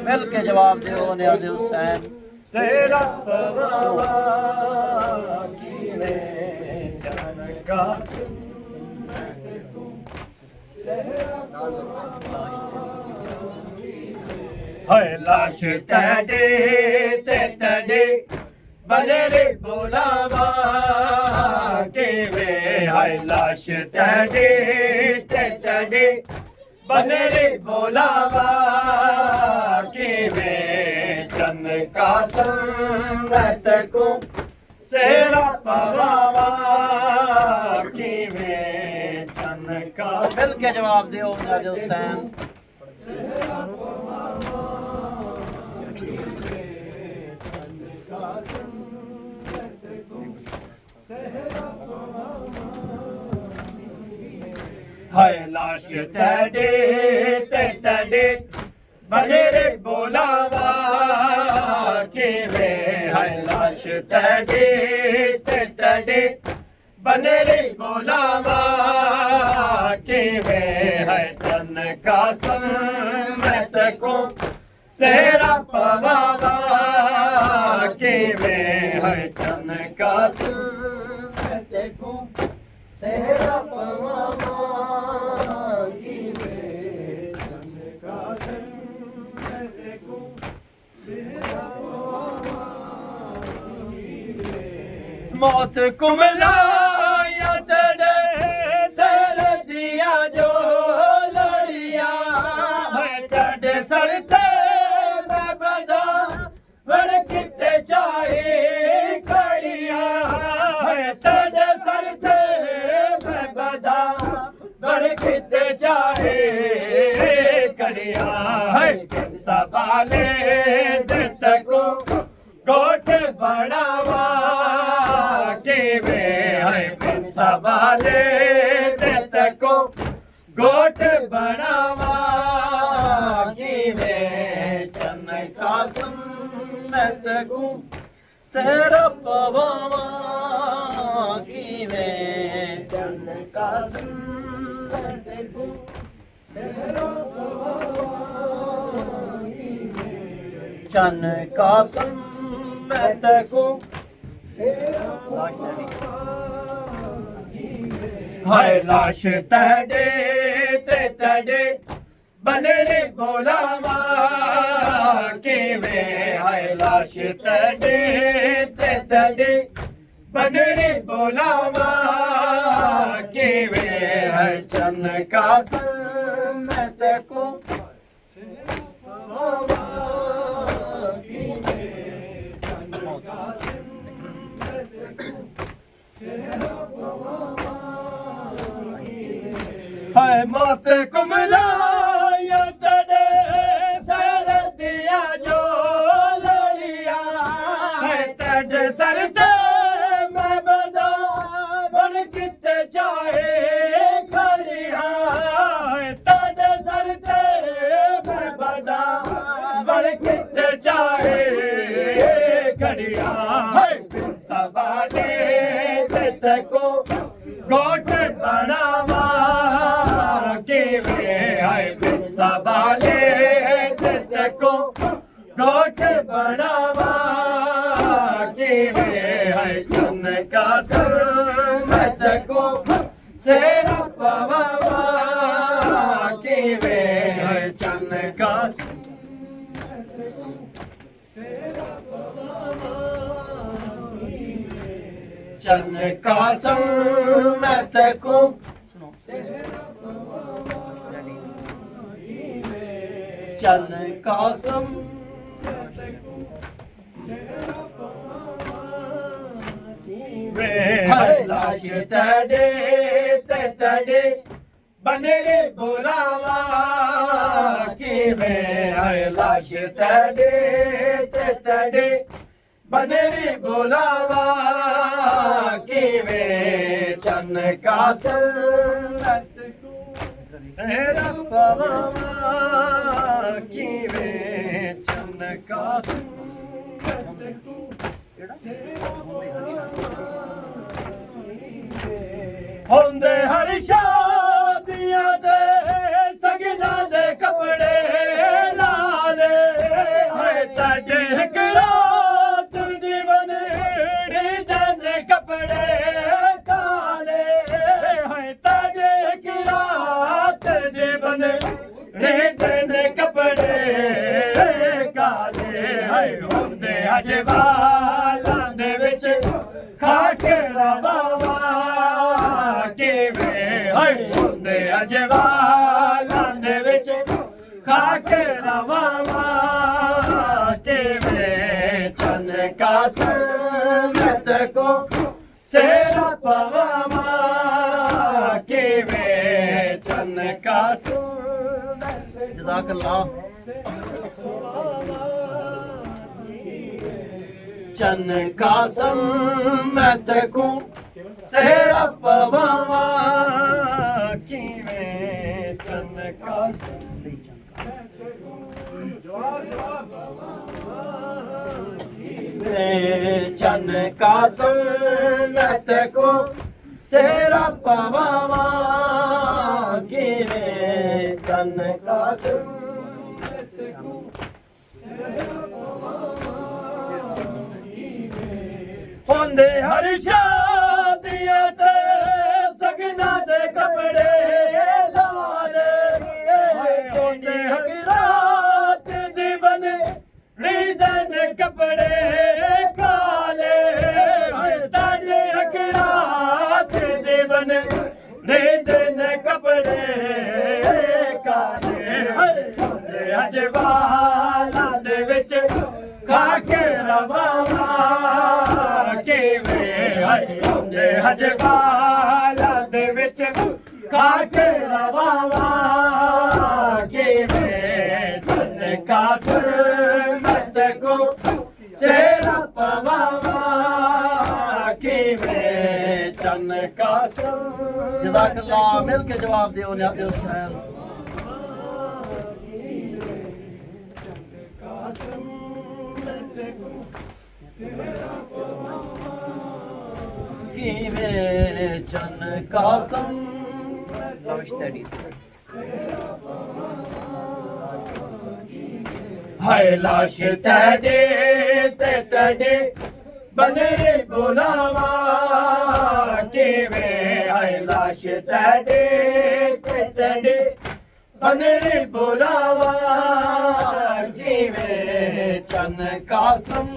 मिल के जवाब दो न्याज़ हुसैन सेरा पवावा कीवे जन कासिम हाय लाश तड़े ते तड़े बदले बुलावा कीवे हाय लाश तड़े ते तड़े बदले बुलावा कीवे चन कासिम को सेरा पवावा कीवे चन का मिल के जवाब दियो न्याज़ हुसैन हाय लाश तड़े ते तड़े बनेरे बुलावा कीवे हाय लाश तड़े ते तड़े बनेरे बुलावा कीवे हाय चन कासिम को सेरा पवावा कीवे हाय चन कासिम को सेरा पवावा मौत को मिलाया तेरे सर दिया जो लड़िया है तेरे सर ते मैं बदा बड़ किते चाहे खड़िया है तेरे सर ते मैं बदा बड़ किते चाहे खड़िया है सवाले दिल को कोट बढ़ावा कीवे है सवाले दिल को कोट बढ़ावा कीवे चन कासिम को सेरा पवावा कीवे चन कासिम को सेरा पवावा चन कासिम को हाय लाश तड़े ते तड़े बनेरे बुलावा कीवे हाय लाश तड़े ते तड़े बनेरे बुलावा कीवे हाय चन कासिम को हाय मौत को मिलाया तेरे सबाले को गोट बनावा किवे है चन कासम को सेरा पवावा किवे है चन कासम चन कासम को चन कासम लाश तड़े तड़े बने बुलावा कि वे लाश तड़े तड़े बने बुलावा कि वे चन कासम तेरा पवावा कि वे चन कासम होंदे हर शादियां दे सगना दे कपड़े लाले है तजे रात दी बने दे कपड़े काले है तजे रात दी बने दे कपड़े काले है होंदे अजवालां दे विच खाकरा बाबा होंदे अजवालां दे विच खाकरा बाबा किवे चन कासम को सेरा पवावा किवे चन कासम जज़ाकल्लाह चन कासम को सेरा पवावा किवे चन कासम चन कासम को सेरा पवावा किवे चन कासम होंदे हर शादियां ते सगना दे कपड़े लाले होंदे हर रात दी बने दे कपड़े काले ताजे हर रात दी बने दे कपड़े काले होंदे अजवालां दे विच खाकरा बाबा होंदे अजवालां दे विच खाकरा बाबा किवे चन कासम को सेरा पवावा किवे चन कासम जज़ाकल्लाह मिल के जवाब दियो न्याज़ हुसैन किवे चन कासम हाय लाश तड़े तड़े बने बुलावा किवे हाय लाश तड़े तड़े बने बुलावा किवे चन कासम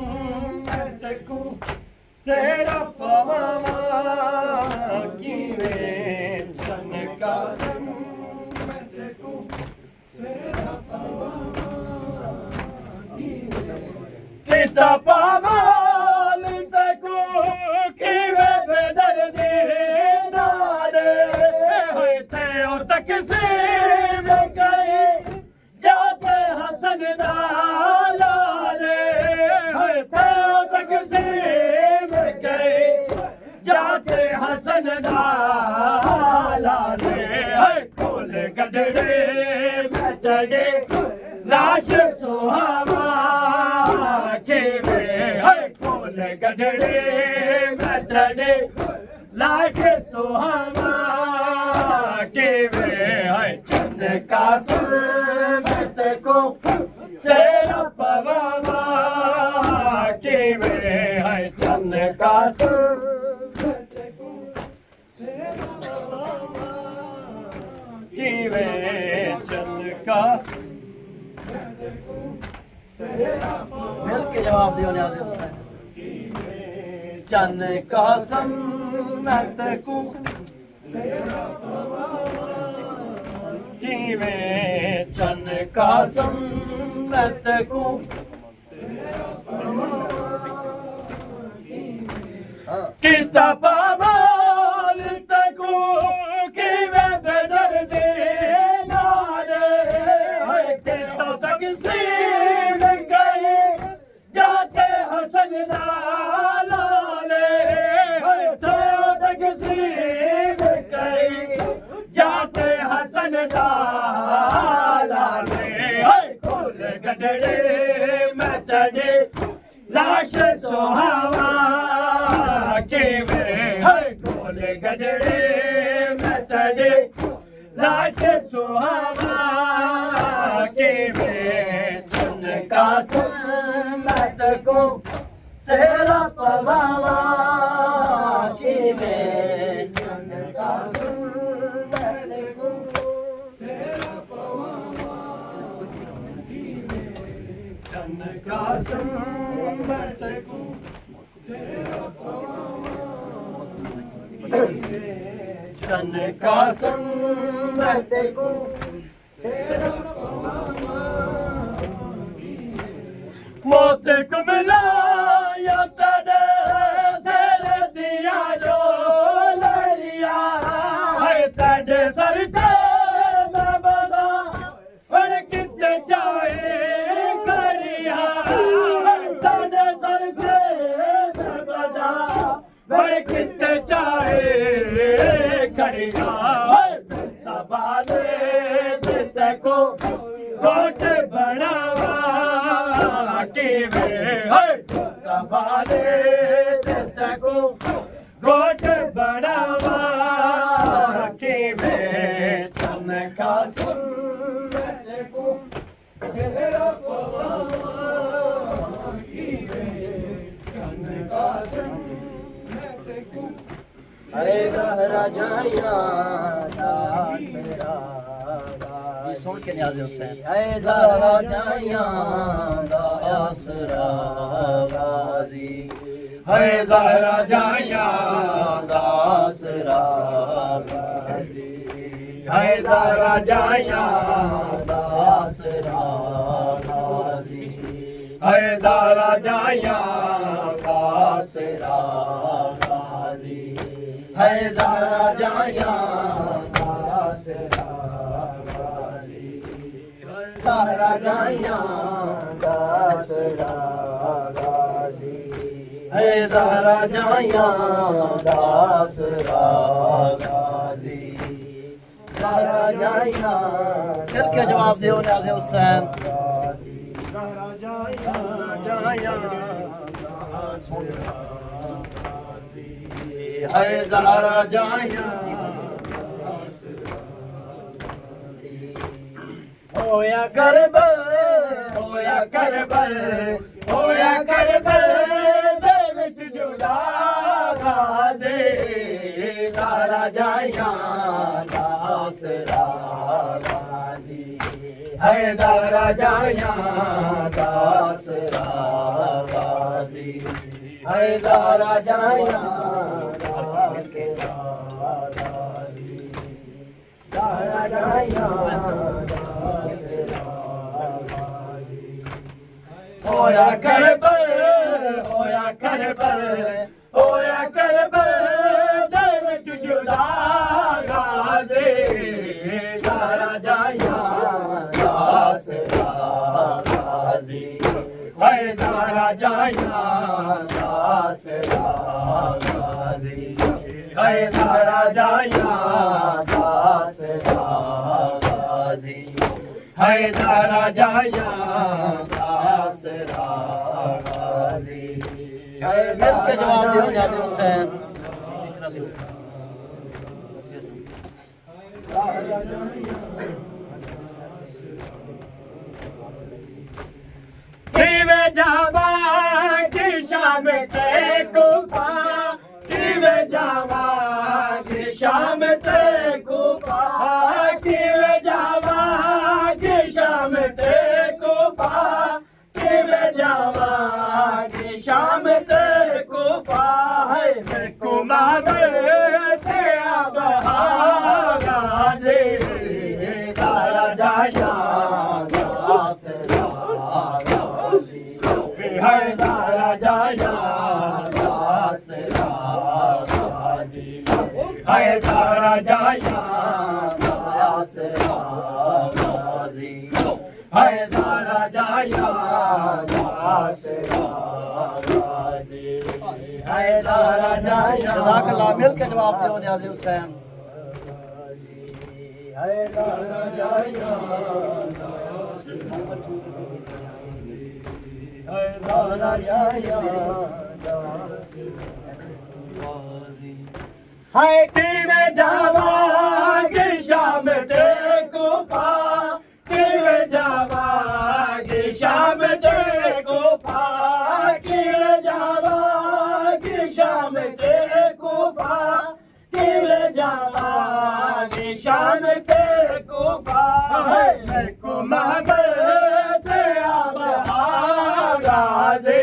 को सेरा पवावा किवे चन कासम को सेरा पवावा किता पावाल तको किवे बेदर्दी नाले होते ओ तक से में कहे जाते हसन लाले होते ओ तक से में कहे जाते हसन लाले खोल गडड़े में तड़े लाश सुहावा किवे खोल गडड़े में तड़े लाश सुहावा किवे चंद कासिम मैं को सेरा पवावा किवे है चंद कासिम किवे चंद कासिम मिल के जवाब दियो न्याज़ हुसैन चंद कासिम मैं को किवे चंद कासिम मैं को किताब माल तको किवे बदल दे नारे है तो तक सील गए जाते हसन लाले है तो तक सील गए जाते हसन लाले है खोल गडड़े मैं तड़े लाश सुहावा किवे है खोल गडड़े मैं तड़े लाश सुहावा किवे चंद कासिम मैं को सेहरा पवावा किवे चंद कासिम मैं को सेहरा पवावा चंद कासिम मैं को सेहरा पवावा चंद कासिम मैं को सेहरा पवावा मौत को मिला या तेरे सर दिया जो लड़िया है तेरे सर पे मैं बना और कितने चाहे करिया तेरे सर पे मैं बना और कितने चाहे करिया सवाले जिते को कोट बनावा किवे है सवाले जिते को कोट बनावा किवे चंद कासिम मैं को सेहरा पवावा किवे चंद कासिम मैं को अरे गहरा जाया दासरा ये सुन के न्याज़ हुसैन है गहरा जाया दासरा गाजी है गहरा जाया दासरा गाजी है गहरा जाया दासरा गाजी है गहरा जाया दासरा गाजी है ज़रा जाया दासरा गाजी ज़रा जाया दासरा गाजी है ज़रा जाया दासरा गाजी ज़रा जाया चल के जवाब दो न्याज़ हुसैन ज़रा जाया दासरा है ज़रा जाया होया करबल होया करबल होया करबल दे विच जुदा गाज़े ज़रा जाया दासरा गाज़ी है ज़रा जाया दासरा गाज़ी है ज़रा जाया ज़रा जाया होया करबल होया करबल होया करबल दे विच जुदा गाज़े ज़रा जाया दासरा गाज़ी है ज़रा जाया दासरा गाज़ी है ज़रा जाया दासरा गाज़ी है ज़रा जाया दासरा गाज़ी मिल के जवाब दियो न्याज़ हुसैन जावा कि शाम ते कूफा किवें जावा कि शाम ते कूफा किवें जावा कि शाम ते कूफा किवें जावा कि शाम ते कूफा है मेरे को मांगे ते बहारा दे तारा जाया है तारा जाया है तारा जाया है तारा जाया है तारा जाया जज़ाकल्लाह मिल के जवाब दो न्याज़ हुसैन है तारा जाया है तारा जाया है किवें जावा कि शाम ते कूफा किवें जावा कि शाम ते कूफा किवें जावा कि शाम ते कूफा किवें जावा कि शाम ते कूफा मेरे को मांगे ते बहारा दे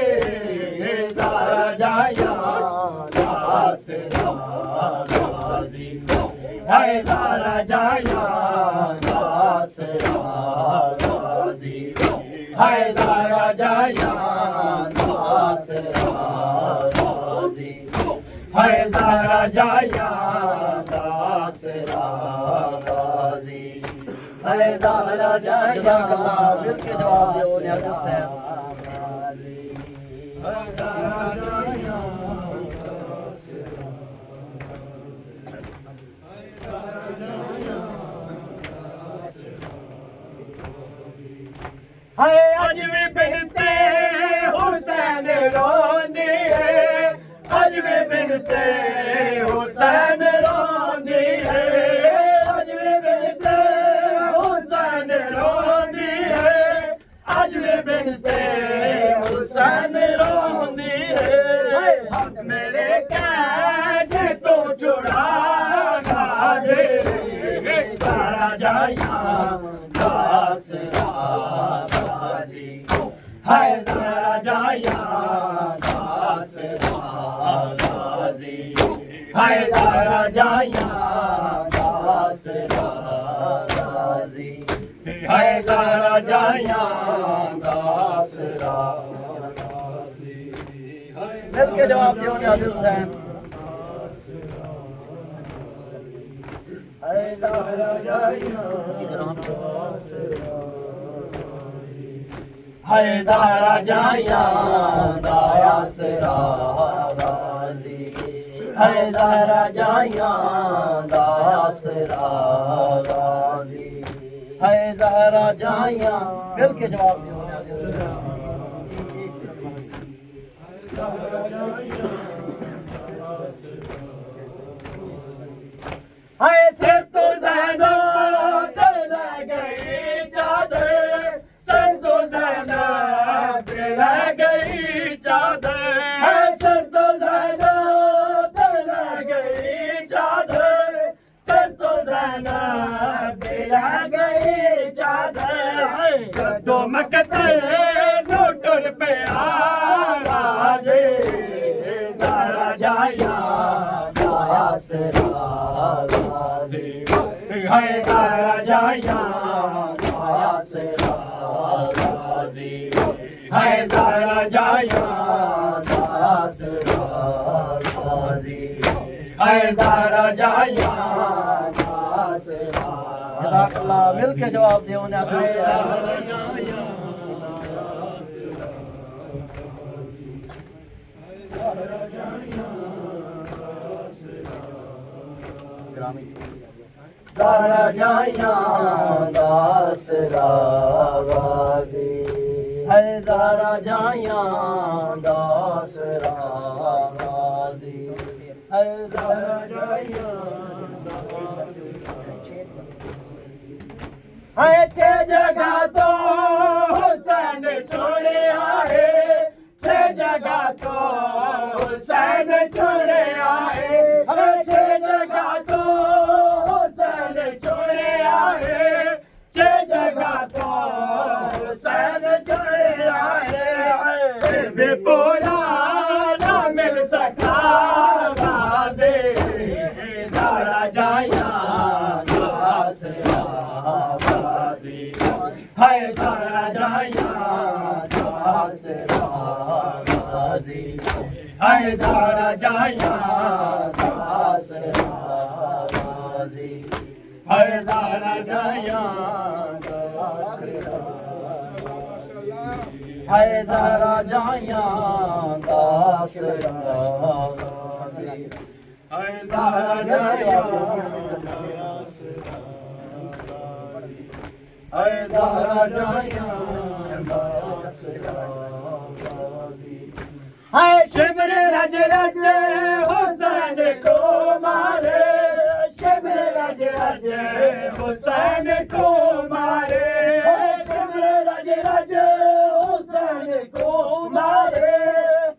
तारा जाया है तारा जाया है तारा जाया है तारा जाया है तारा जाया जज़ाकल्लाह मिल के जवाब दो न्याज़ हुसैन हाय अज भी बिनते हुसैन रोंदी है अज भी बिनते हुसैन रोंदी है अज भी बिनते हुसैन रोंदी है अज भी बिनते हुसैन रोंदी है हाथ मेरे कैद तो छुड़ा दे तारा जाया है तारा जाया है तारा जाया है तारा जाया मिल के जवाब दो न्याज़ हुसैन है तारा जाया है तारा जाया दासरा गाजी है तारा जाया दासरा गाजी है ज़हरा जाया मिल के जवाब दो न्याज़ हुसैन है सिर तो ज़ैनो चला गई चादर सिर तो ज़ैनो चला गई चादर है सिर तो ज़ैनो चला गई चादर सिर तो ज़ैनो चला गई चादर है कदों मकते नोटर पे आ राजे तारा जाया है तारा जाया है तारा जाया है तारा जाया जज़ाकल्लाह मिल के जवाब दो न्याज़ हुसैन तारा जाया दासरा गाजी है तारा जाया दासरा गाजी है तारा जाया है जगह तो हुसैन छोड़े आए बेपोला ना मिल सका गाजे दारा जाया दासरा गाजी है दारा जाया दासरा गाजी है दारा जाया दासरा गाजी है दारा जाया दासरा है दारा जाया दासरा है दारा जाया है दारा जाया दासरा है शिमर रज रज हुसैन को मारे शिमर रज रज हुसैन को मारे शिमर रज रज हुसैन को मारे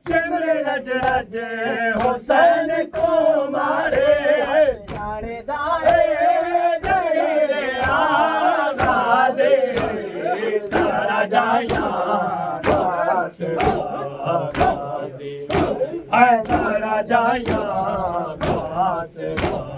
शिमर रज रज हुसैन को मारे थानेदारे जहीरे आगाज़े दारा जाया दासरा गाज़ी है दारा जाया दासरा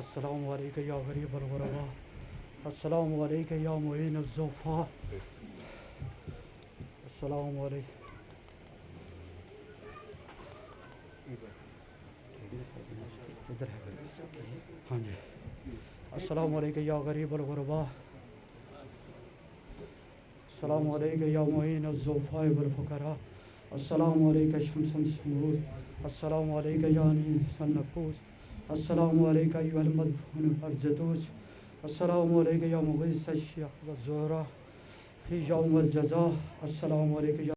अस्सलामु अलैका या गरीब अलगरबा अस्सलामु अलैका या मुईन अज़्ज़ुफ़ा अस्सलामु अलैका इधर है हाँ जी अस्सलामु अलैका या गरीब अलगरबा अस्सलामु अलैका या मुईन अज़्ज़ुफ़ा वल फ़ुक़रा अस्सलामु अलैका शम्सन समूद अस्सलामु अलैका या अनीसन नफूस अस्सलामु अलैका अय्युहल मदफून अर्जदूस अस्सलामु अलैका या मुग़ीस अश्शिया व ज़ुहरा फ़ी यौमिल जज़ा अस्सलामु अलैका